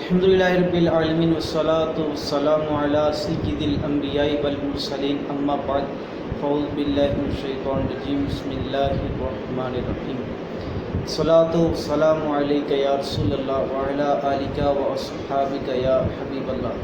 الحمدللہ رب العالمین والصلاة والسلام علی سید الانبیاء والمرسلین اما بعد فاعوذ باللہ من الشیطان الرجیم بسم اللہ الرحمن الرحیم الصلاة والسلام علیک یا رسول اللہ وعلی آلک واصحابک یا حبیب اللہ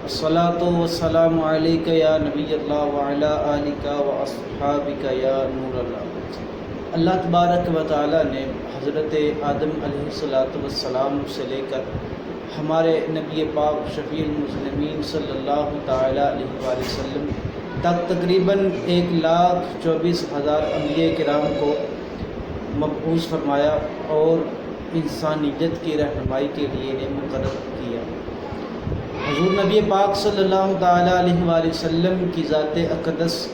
الصلاة والسلام علیک یا نبی اللہ وعلی آلک واصحابک یا نور اللہ۔ اللہ تبارک و تعالیٰ نے حضرت آدم علیہ السلام سے لے کر ہمارے نبی پاک شفیع المسلمین صلی اللہ تعالیٰ علیہ وآلہ وسلم تک تقریباً 1,24,000 انبیاء کرام کو مبعوث فرمایا اور انسانیت کی رہنمائی کے لیے نے مقرر کیا۔ حضور نبی پاک صلی اللہ تعالیٰ علیہ وآلہ وسلم کی ذات اقدس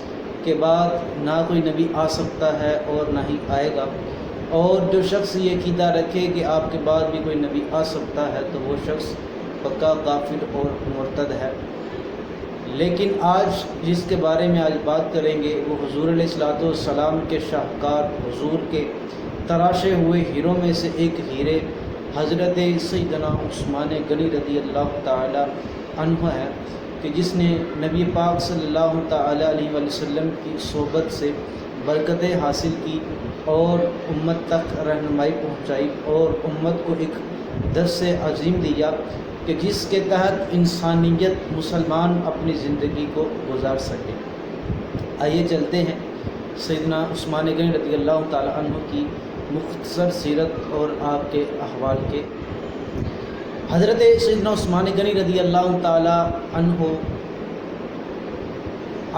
کے بعد نہ کوئی نبی آ سکتا ہے اور نہ ہی آئے گا، اور جو شخص یہ عقیدہ رکھے کہ آپ کے بعد بھی کوئی نبی آ سکتا ہے تو وہ شخص پکا کافر اور مرتد ہے۔ لیکن آج جس کے بارے میں آج بات کریں گے وہ حضور علیہ السلام کے شاہکار، حضور کے تراشے ہوئے ہیروں میں سے ایک ہیرے حضرت سیدنا عثمان غنی رضی اللہ تعالی عنہ ہے، کہ جس نے نبی پاک صلی اللہ تعالی علیہ وآلہ وسلم کی صحبت سے برکتیں حاصل کی اور امت تک رہنمائی پہنچائی اور امت کو ایک درس عظیم دیا کہ جس کے تحت انسانیت مسلمان اپنی زندگی کو گزار سکے۔ آئیے چلتے ہیں سیدنا عثمان غنی رضی اللہ تعالی عنہ کی مختصر سیرت اور آپ کے احوال کے۔ حضرت سیدنا عثمان غنی رضی اللہ تعالی عنہ،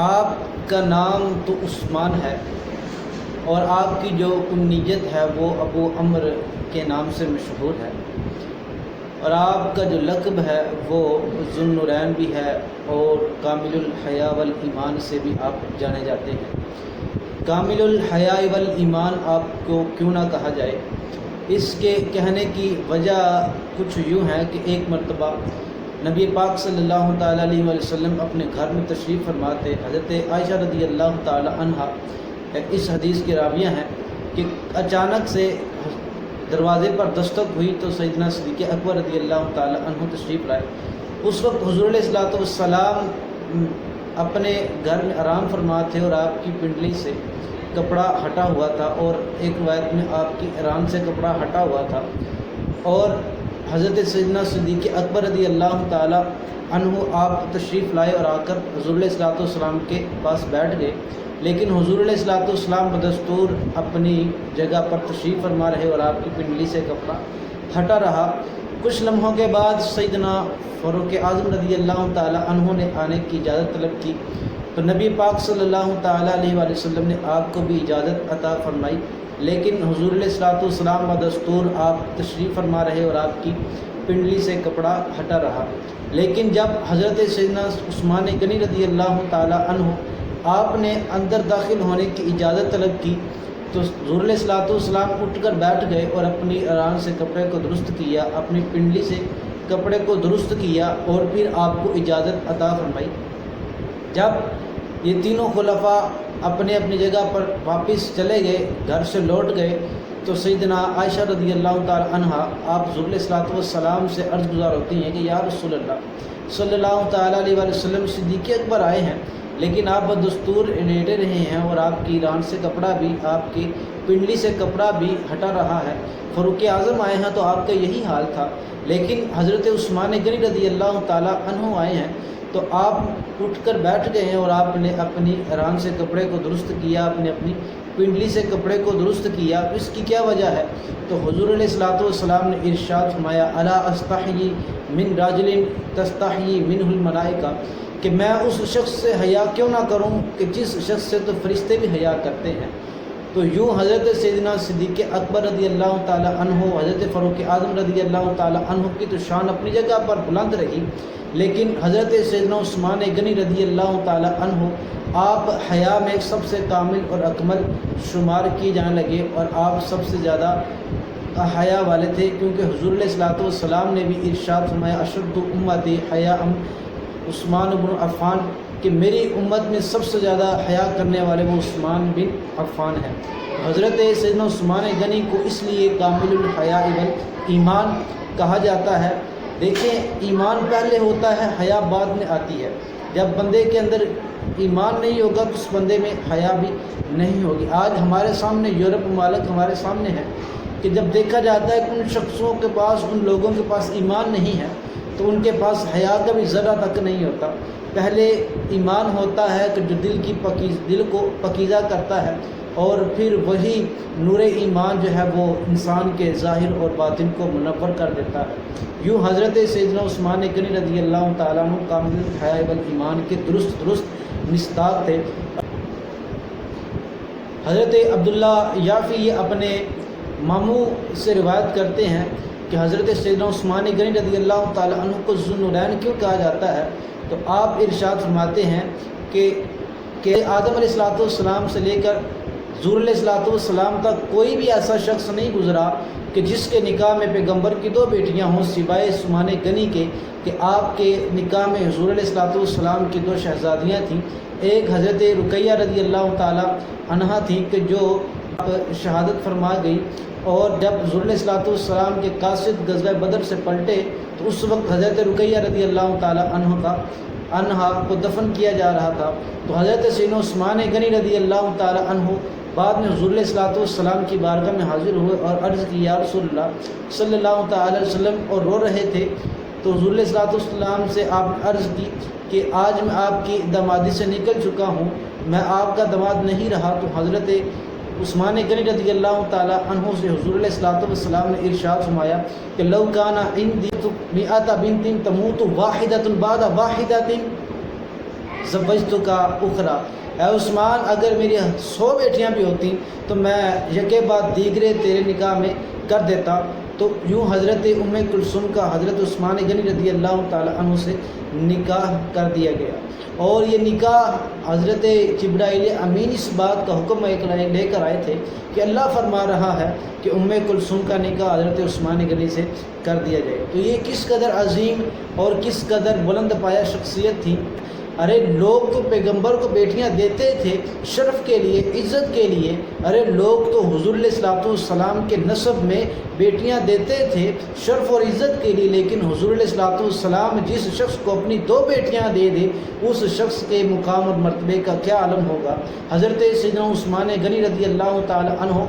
آپ کا نام تو عثمان ہے اور آپ کی جو کنیت ہے وہ ابو عمر کے نام سے مشہور ہے، اور آپ کا جو لقب ہے وہ ذو النورین بھی ہے اور کامل الحیاء والایمان سے بھی آپ جانے جاتے ہیں۔ کامل الحیاء والایمان آپ کو کیوں نہ کہا جائے، اس کے کہنے کی وجہ کچھ یوں ہے کہ ایک مرتبہ نبی پاک صلی اللہ تعالیٰ علیہ وآلہ وسلم اپنے گھر میں تشریف فرماتے، حضرت عائشہ رضی اللہ تعالی عنہ اس حدیث کی راویہ ہیں کہ اچانک سے دروازے پر دستک ہوئی تو سیدنا صدیق اکبر رضی اللہ تعالی عنہ تشریف لائے۔ اس وقت حضور علیہ السلام اپنے گھر میں آرام فرما تھے اور آپ کی پنڈلی سے کپڑا ہٹا ہوا تھا، اور ایک روایت میں آپ کی ایران سے کپڑا ہٹا ہوا تھا، اور حضرت سیدنا صدیق اکبر رضی اللہ تعالی عنہ آپ تشریف لائے اور آ کر حضور علیہ السلام کے پاس بیٹھ گئے، لیکن حضور علیہ السلام بدستور اپنی جگہ پر تشریف فرما رہے اور آپ کی پنڈلی سے کپڑا ہٹا رہا۔ کچھ لمحوں کے بعد سیدنا فاروق اعظم رضی اللہ تعالی عنہ نے آنے کی اجازت طلب کی، تو نبی پاک صلی اللہ تعالی علیہ وآلہ وسلم نے آپ کو بھی اجازت عطا فرمائی، لیکن حضور علیہ السلام بدستور آپ تشریف فرما رہے اور آپ کی پنڈلی سے کپڑا ہٹا رہا۔ لیکن جب حضرت سیدنا عثمان غنی رضی اللہ تعالی عنہ آپ نے اندر داخل ہونے کی اجازت طلب کی تو حضور علیہ السلام اٹھ کر بیٹھ گئے اور اپنی ایران سے کپڑے کو درست کیا، اپنی پنڈلی سے کپڑے کو درست کیا اور پھر آپ کو اجازت عطا فرمائی۔ جب یہ تینوں خلفاء اپنے اپنی جگہ پر واپس چلے گئے، گھر سے لوٹ گئے، تو سیدنا عائشہ رضی اللہ تعالی عنہ آپ حضور علیہ السلام سے عرض گزار ہوتی ہیں کہ یا رسول اللہ صلی اللہ تعالی علیہ وآلہ وسلم، صدیق اکبر آئے ہیں لیکن آپ بدستور لیٹے رہے ہیں اور آپ کی ایران سے کپڑا بھی، آپ کی پنڈلی سے کپڑا بھی ہٹا رہا ہے، فاروق اعظم آئے ہیں تو آپ کا یہی حال تھا، لیکن حضرت عثمان غنی رضی اللہ تعالی عنہ آئے ہیں تو آپ اٹھ کر بیٹھ گئے ہیں اور آپ نے اپنی ایران سے کپڑے کو درست کیا، آپ نے اپنی پنڈلی سے کپڑے کو درست کیا، اس کی کیا وجہ ہے؟ تو حضور علیہ السلام نے ارشاد فرمایا الا استحیی من راجل تستحیی منہ الملائکہ، کہ میں اس شخص سے حیا کیوں نہ کروں کہ جس شخص سے تو فرشتے بھی حیا کرتے ہیں۔ تو یوں حضرت سیدنا صدیق اکبر رضی اللہ تعالی عنہ، حضرت فاروق اعظم رضی اللہ تعالی عنہ کی تو شان اپنی جگہ پر بلند رہی، لیکن حضرت سیدنا عثمان غنی رضی اللہ تعالی عنہ آپ حیا میں سب سے کامل اور اکمل شمار کیے جانے لگے، اور آپ سب سے زیادہ حیا والے تھے، کیونکہ حضور علیہ السلام نے بھی ارشاد فرمایا اشد امتی حیاء عثمان بن عفان، کہ میری امت میں سب سے زیادہ حیا کرنے والے وہ عثمان بن عفان ہیں۔ حضرت سیدنا عثمان غنی کو اس لیے کامل الحیاء والایمان کہا جاتا ہے دیکھیں ایمان پہلے ہوتا ہے، حیا بعد میں آتی ہے۔ جب بندے کے اندر ایمان نہیں ہوگا تو اس بندے میں حیا بھی نہیں ہوگی۔ آج ہمارے سامنے یورپ ممالک ہمارے سامنے ہے کہ جب دیکھا جاتا ہے کہ ان شخصوں کے پاس، ان لوگوں کے پاس ایمان نہیں ہے تو ان کے پاس حیا کا بھی ذرہ تک نہیں ہوتا۔ پہلے ایمان ہوتا ہے کہ جو دل کو پکیزہ کرتا ہے، اور پھر وہی نور ایمان جو ہے وہ انسان کے ظاہر اور باطن کو منور کر دیتا ہے۔ یوں حضرت سیدنا عثمان غنی رضی اللہ تعالیٰ عنہ کامل حیا والایمان کے درست مصداق تھے۔ حضرت عبداللہ یافی یہ اپنے ماموں سے روایت کرتے ہیں کہ حضرت سیدنا عثمان غنی رضی اللہ تعالیٰ عنہ کو ذو النورین کیوں کہا جاتا ہے، تو آپ ارشاد فرماتے ہیں کہ آدم علیہ السلام سے لے کر حضور علیہ السلام تک کوئی بھی ایسا شخص نہیں گزرا کہ جس کے نکاح میں پیغمبر کی 2 بیٹیاں ہوں سوائے عثمان غنی کے، کہ آپ کے نکاح میں حضور علیہ السلام کی 2 شہزادیاں تھیں۔ ایک حضرت رقیہ رضی اللہ تعالی عنہا تھی کہ جو شہادت فرما گئی، اور جب حضور علیہ السلام کے قاصد غزوہ بدر سے پلٹے تو اس وقت حضرت رقیہ رضی اللہ تعالی عنہا کو دفن کیا جا رہا تھا، تو حضرت سیدنا عثمان غنی رضی اللہ تعالی عنہ بعد میں حضور علیہ السلام کی بارگاہ میں حاضر ہوئے اور عرض کی یا رسول اللہ صلی اللہ تعالی علیہ وسلم، اور رو رہے تھے۔ تو حضور علیہ السلام سے آپ نے عرض کی کہ آج میں آپ کی دامادی سے نکل چکا ہوں، میں آپ کا داماد نہیں رہا۔ تو حضرت عثمان غنی رضی اللہ تعالی عنہ سے حضور علیہ السلام نے ارشاد فرمایا کہ لو کان عندی مئۃ بنت تموت واحدۃ بعد واحدۃ زوجتک اخرى، اے عثمان اگر میری 100 بیٹیاں بھی ہوتی تو میں یکے بعد دیگرے تیرے نکاح میں کر دیتا۔ تو یوں حضرت ام کلثوم کا حضرت عثمان غنی رضی اللہ تعالی عنہ سے نکاح کر دیا گیا، اور یہ نکاح حضرت جبرائیل امین اس بات کا حکم لے کر آئے تھے کہ اللہ فرما رہا ہے کہ ام کلثوم کا نکاح حضرت عثمان غنی سے کر دیا جائے۔ تو یہ کس قدر عظیم اور کس قدر بلند پایہ شخصیت تھی۔ ارے لوگ تو پیغمبر کو بیٹیاں دیتے تھے شرف کے لیے، عزت کے لیے، ارے لوگ تو حضور علیہ السلام کے نسب میں بیٹیاں دیتے تھے شرف اور عزت کے لیے، لیکن حضور علیہ السلام جس شخص کو اپنی 2 بیٹیاں دے دے اس شخص کے مقام اور مرتبے کا کیا عالم ہوگا۔ حضرت سیدنا عثمان غنی رضی اللہ تعالی عنہ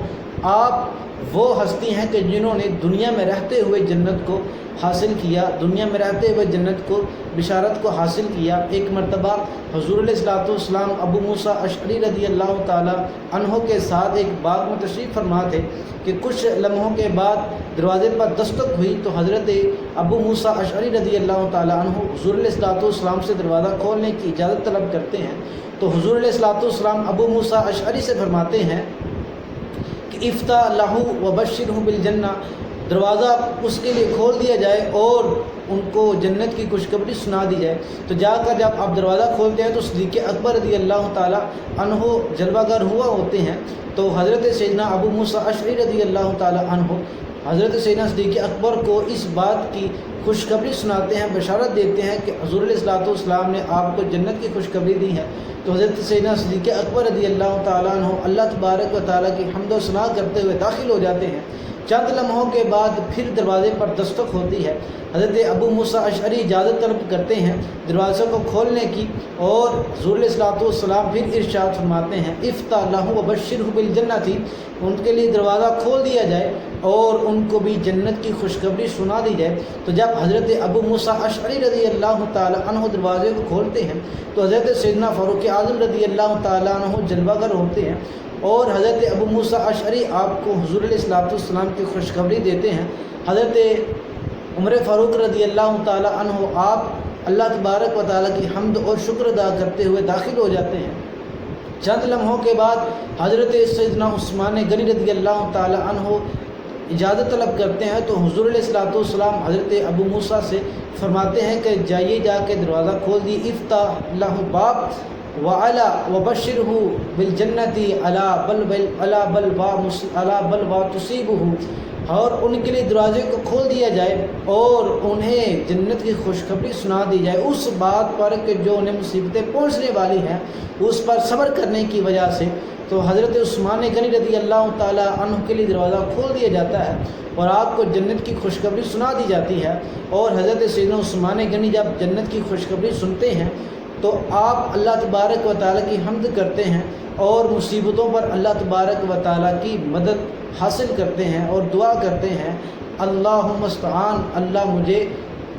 آپ وہ ہستی ہیں کہ جنہوں نے دنیا میں رہتے ہوئے جنت کو حاصل کیا، دنیا میں رہتے ہوئے جنت کو بشارت کو حاصل کیا۔ ایک مرتبہ حضور علیہ السلام ابو موسیٰ اشعری رضی اللہ تعالی عنہ کے ساتھ ایک باغ میں تشریف فرما تھے کہ کچھ لمحوں کے بعد دروازے پر دستک ہوئی تو حضرت ابو موسیٰ اشعری رضی اللہ تعالی عنہ حضور علیہ السلام سے دروازہ کھولنے کی اجازت طلب کرتے ہیں، تو حضور علیہ السلام ابو موسیٰ اشعری سے فرماتے ہیں کہ افتح لہ وبشرہ بالجنہ، دروازہ اس کے لیے کھول دیا جائے اور ان کو جنت کی خوشخبری سنا دی جائے۔ تو جا کر جب آپ دروازہ کھولتے ہیں تو صدیق اکبر رضی اللہ تعالی عنہ جلوہ گر ہوا ہوتے ہیں، تو حضرت سیدنا ابو موسیٰ اشعری رضی اللہ تعالی عنہ حضرت سیدنا صدیق اکبر کو اس بات کی خوشخبری سناتے ہیں، بشارت دیتے ہیں کہ حضور علیہ السلام نے آپ کو جنت کی خوشخبری دی ہے۔ تو حضرت سیدنا صدیق اکبر رضی اللہ تعالیٰ عنہ اللہ تبارک و تعالیٰ کی حمد و ثنا کرتے ہوئے داخل ہو جاتے ہیں۔ چند لمحوں کے بعد پھر دروازے پر دستک ہوتی ہے، حضرت ابو موسیٰ اشعری اجازت طلب کرتے ہیں دروازے کو کھولنے کی، اور حضور علیہ السلام پھر ارشاد فرماتے ہیں افتح لہ وبشرہ بالجنہ، ان کے لیے دروازہ کھول دیا جائے اور ان کو بھی جنت کی خوشخبری سنا دی جائے۔ تو جب حضرت ابو موسیٰ اشعری رضی اللہ تعالی عنہ دروازے کو کھولتے ہیں تو حضرت سیدنا فاروق اعظم رضی اللہ تعالی عنہ جلوہ گر ہوتے ہیں، اور حضرت ابو موسیٰ اشعری آپ کو حضور علیہ السلام کی خوشخبری دیتے ہیں۔ حضرت عمر فاروق رضی اللہ تعالی عنہ آپ اللہ تبارک و تعالیٰ کی حمد اور شکر ادا کرتے ہوئے داخل ہو جاتے ہیں۔ چند لمحوں کے بعد حضرت سیدنا عثمان غنی رضی اللہ تعالی عنہ اجازت طلب کرتے ہیں، تو حضور علیہ السلام حضرت ابو موسیٰ سے فرماتے ہیں کہ جائیے جا کے دروازہ کھول دی، افتح لہ باب وعلا وبشرہ بالجنتی علا بلوا تصیبہ اور ان کے لیے دروازے کو کھول دیا جائے اور انہیں جنت کی خوشخبری سنا دی جائے اس بات پر کہ جو انہیں مصیبتیں پہنچنے والی ہیں اس پر صبر کرنے کی وجہ سے، تو حضرت عثمان غنی رضی اللہ تعالیٰ عنہ کے لیے دروازہ کھول دیا جاتا ہے اور آپ کو جنت کی خوشخبری سنا دی جاتی ہے۔ اور حضرت سیدنا عثمان غنی جب جنت کی خوشخبری سنتے ہیں تو آپ اللہ تبارک و تعالیٰ کی حمد کرتے ہیں اور مصیبتوں پر اللہ تبارک و تعالیٰ کی مدد حاصل کرتے ہیں اور دعا کرتے ہیں، اللہم استعان، اللہ مجھے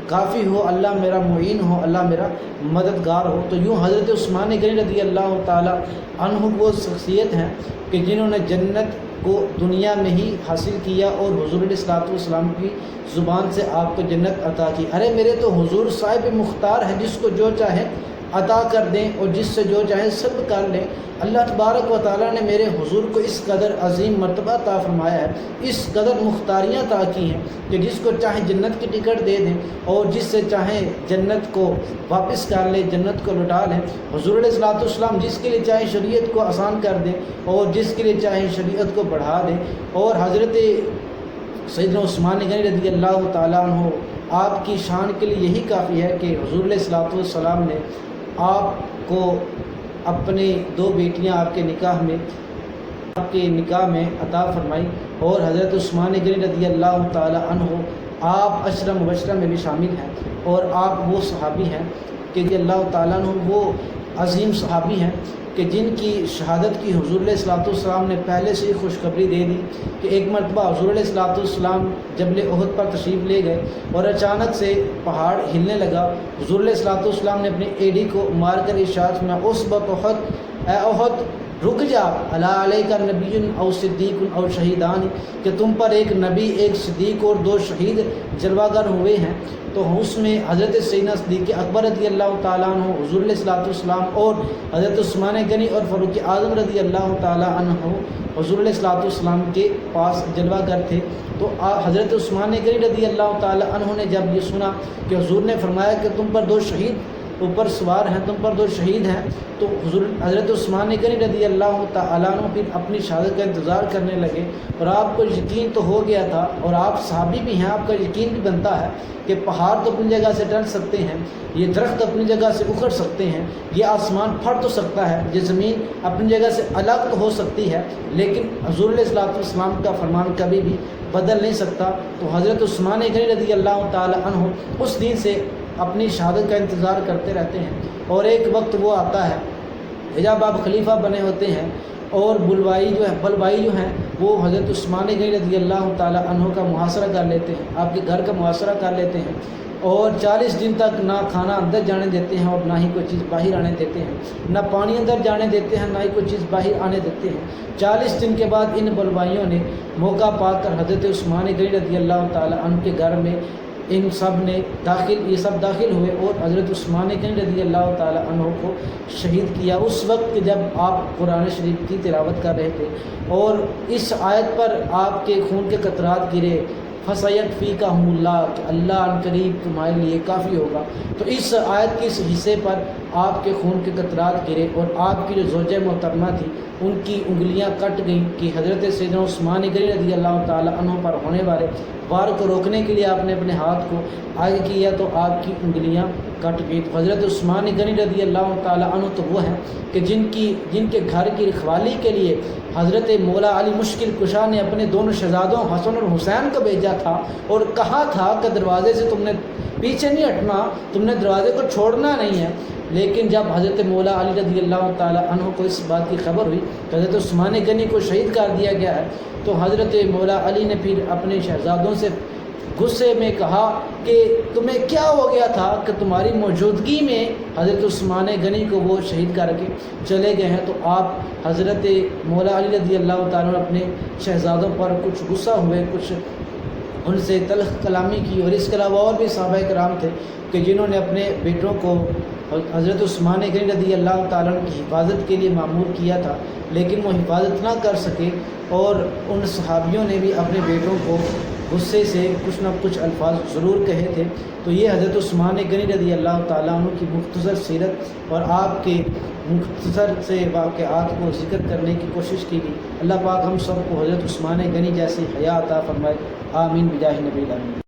کافی ہو، اللہ میرا معین ہو، اللہ میرا مددگار ہو۔ تو یوں حضرت عثمان غنی رضی اللہ تعالیٰ عنہ وہ شخصیت ہیں کہ جنہوں نے جنت کو دنیا میں ہی حاصل کیا اور حضور علیہ الصلوۃ والسلام کی زبان سے آپ کو جنت عطا کی۔ ارے میرے تو حضور صاحب مختار ہے، جس کو جو چاہے عطا کر دیں اور جس سے جو چاہے سب کر لیں۔ اللہ تبارک و تعالیٰ نے میرے حضور کو اس قدر عظیم مرتبہ عطا فرمایا ہے، اس قدر مختاریاں عطا کی ہیں کہ جس کو چاہے جنت کی ٹکٹ دے دیں اور جس سے چاہے جنت کو واپس کر لیں، جنت کو لوٹا لیں۔ حضور علیہ الصلوۃ والسلام جس کے لیے چاہے شریعت کو آسان کر دیں اور جس کے لیے چاہے شریعت کو بڑھا دیں۔ اور حضرت سیدنا عثمان غنی رضی اللہ تعالیٰ عنہ آپ کی شان کے لیے یہی کافی ہے کہ حضور علیہ الصلوۃ والسلام نے آپ کو اپنے دو بیٹیاں آپ کے نکاح میں عطا فرمائی، اور حضرت عثمان غنی رضی اللہ تعالی عنہ آپ عشرہ مبشرہ میں بھی شامل ہیں، اور آپ وہ صحابی ہیں کہ اللہ تعالیٰ عنہ وہ عظیم صحابی ہیں کہ جن کی شہادت کی حضور علیہ الصلوۃ والسلام نے پہلے سے ہی خوشخبری دے دی کہ ایک مرتبہ حضور علیہ الصلوۃ والسلام جبل احد پر تشریف لے گئے اور اچانک سے پہاڑ ہلنے لگا۔ حضور علیہ الصلوۃ والسلام نے اپنی ایڑی کو مار کر ارشاد میں اثبت احد، اے احد رک جا، الا علیک نبی او صدیق او شہیدان، کہ تم پر ایک نبی، ایک صدیق اور دو شہید جلوہ گر ہوئے ہیں۔ تو اس میں حضرت سیدنا صدیق اکبر رضی اللہ تعالیٰ عنہ، حضور علیہ الصلوۃ والسلام اور حضرت عثمان غنی اور فاروق اعظم رضی اللہ تعالیٰ عنہ حضور علیہ الصلوۃ والسلام کے پاس جلوہ گر تھے۔ تو حضرت عثمان غنی رضی اللہ تعالیٰ عنہ نے جب یہ سنا کہ حضور نے فرمایا کہ تم پر دو شہید اوپر سوار ہیں، تم پر دو شہید ہیں، تو حضرت عثمان غنی رضی اللہ تعالیٰ عنہ پھر اپنی شہادت کا انتظار کرنے لگے، اور آپ کو یقین تو ہو گیا تھا اور آپ صحابی بھی ہیں، آپ کا یقین بھی بنتا ہے کہ پہاڑ تو اپنی جگہ سے ٹل سکتے ہیں، یہ درخت اپنی جگہ سے اکھڑ سکتے ہیں، یہ آسمان پھٹ تو سکتا ہے، یہ زمین اپنی جگہ سے الگ تو ہو سکتی ہے، لیکن حضور علیہ الصلوۃ والسلام کا فرمان کبھی بھی بدل نہیں سکتا۔ تو حضرت عثمان غنی رضی اللہ تعالیٰ عنہ اس دن سے اپنی شہادت کا انتظار کرتے رہتے ہیں، اور ایک وقت وہ آتا ہے جب آپ خلیفہ بنے ہوتے ہیں اور بلوائی جو ہیں وہ حضرت عثمان غنی رضی اللہ تعالیٰ عنہ کا محاصرہ کر لیتے ہیں، آپ کے گھر کا محاصرہ کر لیتے ہیں، اور 40 دن تک نہ کھانا اندر جانے دیتے ہیں اور نہ ہی کوئی چیز باہر آنے دیتے ہیں، نہ پانی اندر جانے دیتے ہیں، نہ ہی کوئی چیز باہر آنے دیتے ہیں۔ 40 دن کے بعد ان بلوائیوں نے موقع پا کر حضرت عثمان غنی رضی اللہ تعالیٰ عنہ کے گھر میں یہ سب داخل ہوئے اور حضرت عثمان غنی رضی اللہ تعالیٰ عنہ کو شہید کیا۔ اس وقت جب آپ قرآن شریف کی تلاوت کر رہے تھے اور اس آیت پر آپ کے خون کے قطرات گرے، فَسَيَكْفِيكَهُمُ اللَّهُ، کہ اللہ عن قریب تمہارے لیے کافی ہوگا، تو اس آیت کے اس حصے پر آپ کے خون کے قطرات گرے اور آپ کی جو زوجہ محترمہ تھی ان کی انگلیاں کٹ گئیں کہ حضرت سیدنا عثمان غنی رضی اللہ تعالیٰ عنہ پر ہونے والے وار کو روکنے کے لیے آپ نے اپنے ہاتھ کو آگے کیا تو آپ کی انگلیاں کٹ گئی۔ تو حضرت عثمان غنی رضی اللہ تعالیٰ عنہ تو وہ ہیں کہ جن کے گھر کی رکھوالی کے لیے حضرت مولا علی مشکل کشا نے اپنے دونوں شہزادوں حسن اور حسین کو بھیجا تھا اور کہا تھا کہ دروازے سے تم نے پیچھے نہیں ہٹنا، تم نے دروازے کو چھوڑنا نہیں ہے۔ لیکن جب حضرت مولا علی رضی اللہ تعالیٰ عنہ کو اس بات کی خبر ہوئی کہ حضرت عثمان غنی کو شہید کر دیا گیا ہے، تو حضرت مولا علی نے پھر اپنے شہزادوں سے غصے میں کہا کہ تمہیں کیا ہو گیا تھا کہ تمہاری موجودگی میں حضرت عثمان غنی کو وہ شہید کر کے چلے گئے ہیں۔ تو آپ حضرت مولا علی رضی اللہ تعالیٰ نے اپنے شہزادوں پر کچھ غصہ ہوئے، کچھ ان سے تلخ کلامی کی، اور اس کے علاوہ اور بھی صحابہ کرام تھے کہ جنہوں نے اپنے بیٹوں کو حضرت عثمان غنی رضی اللہ تعالیٰ کی حفاظت کے لیے مأمور کیا تھا، لیکن وہ حفاظت نہ کر سکے، اور ان صحابیوں نے بھی اپنے بیٹوں کو غصے سے کچھ نہ کچھ الفاظ ضرور کہے تھے۔ تو یہ حضرت عثمان غنی رضی اللہ تعالیٰ عنہ کی مختصر سیرت اور آپ کے مختصر سے واقعات کو ذکر کرنے کی کوشش کی گئی۔ اللہ پاک ہم سب کو حضرت عثمان غنی جیسی حیا عطا فرمائے، آمین بجاہ نبی الامین۔